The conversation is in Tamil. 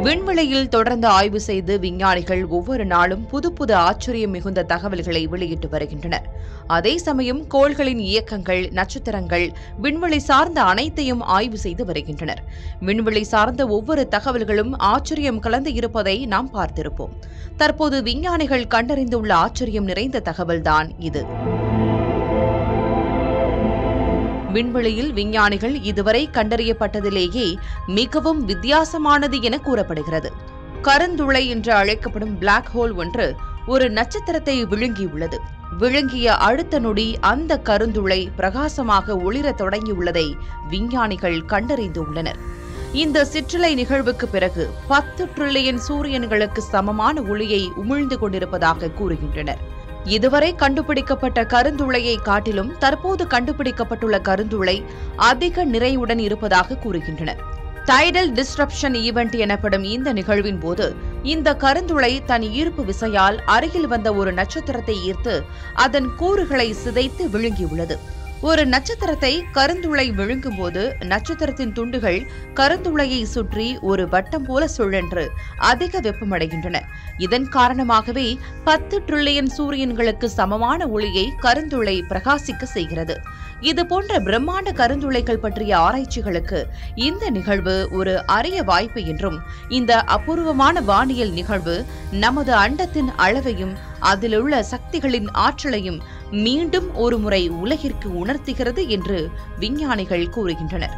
விண்வெளியில் தொடர்ந்து ஆய்வு செய்து விஞ்ஞானிகள் ஒவ்வொரு நாளும் புது புது ஆச்சரியம் மிகுந்த தகவல்களை வெளியிட்டு வருகின்றனர். அதே சமயம் கோள்களின் இயக்கங்கள், நட்சத்திரங்கள், விண்வெளி சார்ந்த அனைத்தையும் ஆய்வு செய்து வருகின்றனர். விண்வெளி சார்ந்த ஒவ்வொரு தகவல்களும் ஆச்சரியம் கலந்து இருப்பதை நாம் பார்த்திருப்போம். தற்போது விஞ்ஞானிகள் கண்டறிந்துள்ள ஆச்சரியம் நிறைந்த தகவல்தான் இது. விண்வெளியில் விஞ்ஞானிகள் இதுவரை கண்டறியப்பட்டதிலேயே மிகவும் வித்தியாசமானது என கூறப்படுகிறது. கருந்துளை என்று அழைக்கப்படும் பிளாக் ஹோல் ஒன்று ஒரு நட்சத்திரத்தை விழுங்கியுள்ளது. விழுங்கிய அடுத்த நொடி அந்த கருந்துளை பிரகாசமாக ஒளிரத் தொடங்கியுள்ளதை விஞ்ஞானிகள் கண்டறிந்துள்ளனர். இந்த சிற்றலை நிகழ்வுக்கு பிறகு 10 டிரில்லியன் சூரியன்களுக்கு சமமான ஒளியை உமிழ்ந்து கொண்டிருப்பதாக கூறுகின்றனர். இதுவரை கண்டுபிடிக்கப்பட்ட கருந்துளையை காட்டிலும் தற்போது கண்டுபிடிக்கப்பட்டுள்ள கருந்துளை அதிக நிறையுடன் இருப்பதாக கூறுகின்றனர். டைடல் டிஸ்ரப்ஷன் ஈவென்ட் எனப்படும் இந்த நிகழ்வின் போது இந்த கருந்துளை தன் ஈர்ப்பு விசையால் அருகில் வந்த ஒரு நட்சத்திரத்தை ஈர்த்து அதன் கூறுகளை சிதைத்து விழுங்கியுள்ளது. ஒரு நட்சத்திரத்தை கருந்துளை விழுங்கும் போது நட்சத்திரத்தின் துண்டுகள் கருந்துளையை சுற்றி ஒரு வட்டம் போல சுழன்று அதிக வெப்பமடைகின்றன. இதன் காரணமாகவே 10 டிரில்லியன் சூரியன்களுக்கு சமமான ஒளியை கருந்துளை பிரகாசிக்க செய்கிறது. இதுபோன்ற பிரம்மாண்ட கருந்துளைகள் பற்றிய ஆராய்ச்சிகளுக்கு இந்த நிகழ்வு ஒரு அரிய வாய்ப்பு என்றும், இந்த அபூர்வமான வானியல் நிகழ்வு நமது அண்டத்தின் அளவையும் அதிலுள்ள சக்திகளின் ஆற்றலையும் மீண்டும் ஒருமுறை உலகிற்கு உணர்த்துகிறது என்று விஞ்ஞானிகள் கூறுகின்றனர்.